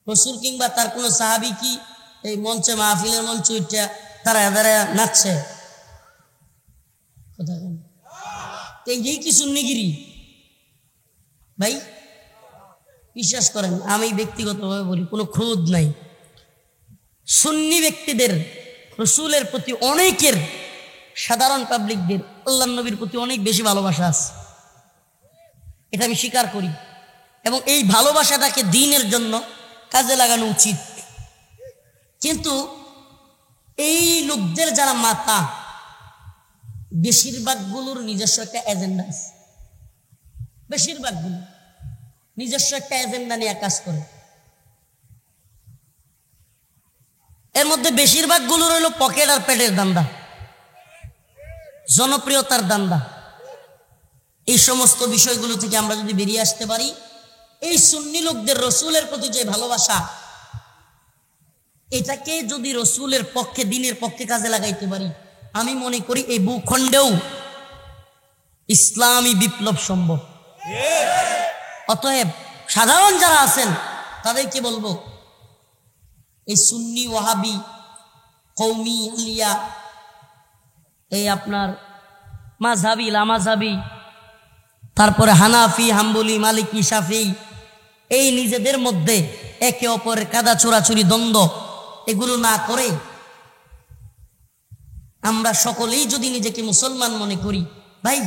রসুল কিংবা তার কোনো সাহাবী কি এই মঞ্চে মাহফিলের মঞ্চে উঠে তারা এদারে নাচছে? এই কি সুন্নিগিরি ভাই? বিশ্বাস করেন, আমি ব্যক্তিগতভাবে বলি কোনো ক্রোধ নাই। সুন্নি ব্যক্তিদের রসুলের প্রতি অনেকের, সাধারণ পাবলিকদের আল্লাহর নবীর প্রতি অনেক বেশি ভালোবাসা আছে, এটা আমি স্বীকার করি। এবং এই ভালোবাসাটাকে দ্বীনের জন্য কাজে লাগানো উচিত। কিন্তু এই লোকদের যারা মাতা, বেশিরভাগগুলোর নিজস্ব একটা এজেন্ডা আছে। বেশিরভাগগুলো নিজস্ব একটা এজেন্ডা নিয়ে কাজ করে। এর মধ্যে বেশিরভাগগুলোর হইল পকেট আর পেটের দান্দা, জনপ্রিয়তার দান্দা। এই সমস্ত বিষয়গুলো থেকে আমরা যদি বেরিয়ে আসতে পারি, এই সুন্নি লোকদের রসুলের প্রতি যে ভালোবাসা, এটাকে যদি রসুলের পক্ষে, দ্বীনের পক্ষে কাজে লাগাইতে পারি, আমি মনে করি এই ভূখণ্ডেও ইসলামী বিপ্লব সম্ভব। অতএব সাধারণ যারা আছেন তাদেরকে বলবো, এই সুন্নি ওয়াহাবি কৌমি আলিয়া, এই আপনার মাযহাবি লামাযহাবি, তারপরে হানাফি হাম্বলি মালিকি শাফি, এই নিজেদের মধ্যে একে অপরের কাদা চোরাচুরি দ্বন্দ্ব এগুলো না করে আমরা সকলেই যদি নিজেকে মুসলমান মনে করি, ভাই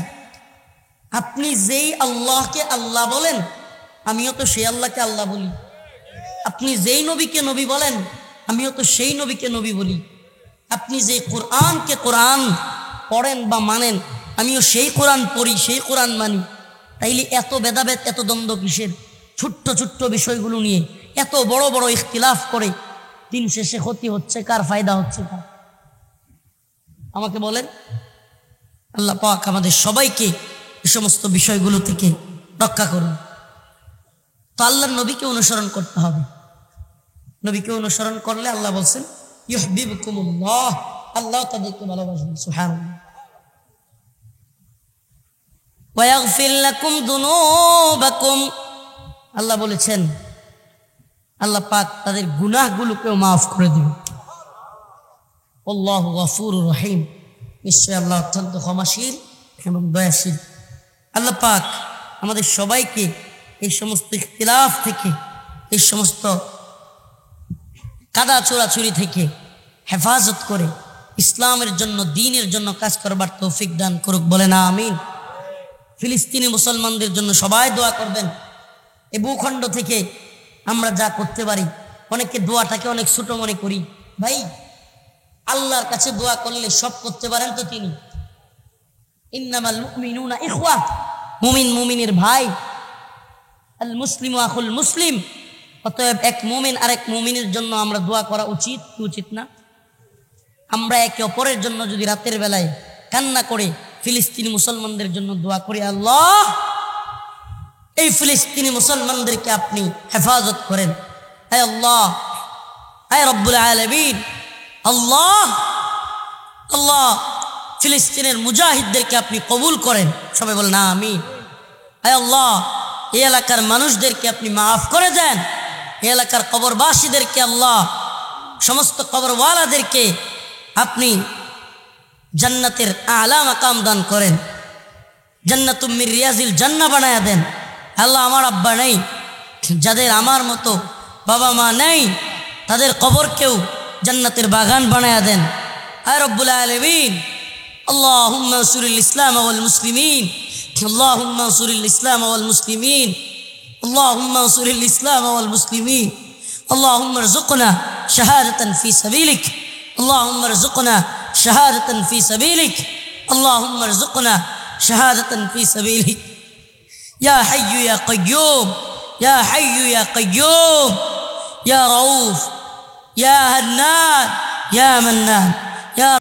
আপনি যেই আল্লাহকে আল্লাহ বলেন, আমিও তো সেই আল্লাহকে আল্লাহ বলি। আপনি যেই নবীকে নবী বলেন, আমিও তো সেই নবীকে নবী বলি। আপনি যে কোরআনকে কোরআন পড়েন বা মানেন, আমিও সেই কোরআন পড়ি, সেই কোরআন মানি। তাইলে এত ভেদাভেদ, এত দ্বন্দ্ব কিসের? ছোট্ট ছোট্ট বিষয়গুলো নিয়ে এত বড় বড় ইখতিলাফ করে দিন শেষে ক্ষতি হচ্ছে কার, ফায়দা হচ্ছে কার? আমাকে বলেন। আল্লাহ পাক আমাদের সবাইকে এই সমস্ত বিষয়গুলো থেকে রক্ষা করুন। তো আল্লাহর নবীকে অনুসরণ করতে হবে। নবীকে অনুসরণ করলে আল্লাহ বলছেন ইউহিব্বুকুমুল্লাহ, আল্লাহ তাদেরকে ভালোবাসেন। সুবহানাল্লাহ। ওয়া ইয়াগফির লাকুম যুনুবাকুম, আল্লাহ বলেছেন আল্লাহ পাক তাদের গুনাহগুলোকেও মাফ করে দিবেন। আল্লাহু গফুরুর রহিম, নিশ্চয় আল্লাহ অত্যন্ত ক্ষমাশীল এবং দয়াশীল। আল্লাহ পাক আমাদের সবাইকে এই সমস্ত ইখতিলাফ থেকে, এই সমস্ত কাদা চোরাচুরি থেকে হেফাজত করে ইসলামের জন্য, দ্বীনের জন্য কাজ করবার তৌফিক দান করুক, বলেন আমিন। ফিলিস্তিনি মুসলমানদের জন্য সবাই দোয়া করবেন। এই ভূখণ্ড থেকে আমরা যা করতে পারি, অনেকে দোয়াটাকে অনেক ছোট মনে করি। ভাই আল্লাহর কাছে দোয়া করলে সব করতে পারেন তো তিনি। ইন্নামাল মুমিনুনা ইখওয়া, মুমিন মুমিনের ভাই। আল মুসলিমু আখুল মুসলিম, অতএব এক মুমিন আরেক মুমিনের জন্য আমরা দোয়া করা উচিত কি উচিত না? আমরা একে অপরের জন্য যদি রাতের বেলায় কান্না করে ফিলিস্তিনি মুসলমানদের জন্য দোয়া করি, আল্লাহ এই ফিলিস্তিনি মুসলমানদেরকে আপনি হেফাজত করেন, হে আল্লাহ, হে রব্বুল আলামিন, আল্লাহ আল্লাহ ফিলিস্তিনের মুজাহিদদেরকে আপনি কবুল করেন। সবাই বলেন আমিন। হে আল্লাহ এই এলাকার মানুষদেরকে আপনি মাফ করে দেন। এই এলাকার কবরবাসীদেরকে, আল্লাহ সমস্ত কবরওয়ালাদেরকে আপনি জান্নাতের আলা মাকাম দান করেন, জান্নাতুম মির রিয়াজিল জান্নাহ বানায়া দেন। আল্লাহ আমার আব্বা নেই, যাদের আমার মতো বাবা মা নেই, তাদের কবরকেও জান্নাতের বাগান বানায়া দেন। আয় রব্বুল আলামিন, আল্লাহুম্মা আনসুরিল ইসলাম ওয়াল মুসলিমিন, আল্লাহুম্মা আনসুরিল ইসলাম ওয়াল মুসলিমিন, আল্লাহুম্মা আনসুরিল ইসলাম ওয়াল মুসলিমিন, আল্লাহুম্মা রযুকনা শাহাদাতান ফি সাবিলিক, আল্লাহুম্মা রযুকনা শাহাদাতান ফি সাবিলিক, আল্লাহুম্মা রযুকনা শাহাদাতান ফি সাবিলিক। ইয়া হাইয়্যু ইয়া কাইয়্যুম, ইয়া হাইয়্যু ইয়া কাইয়্যুম, ইয়া রাউফ, ইয়া হান্নান, ইয়া মান্নান।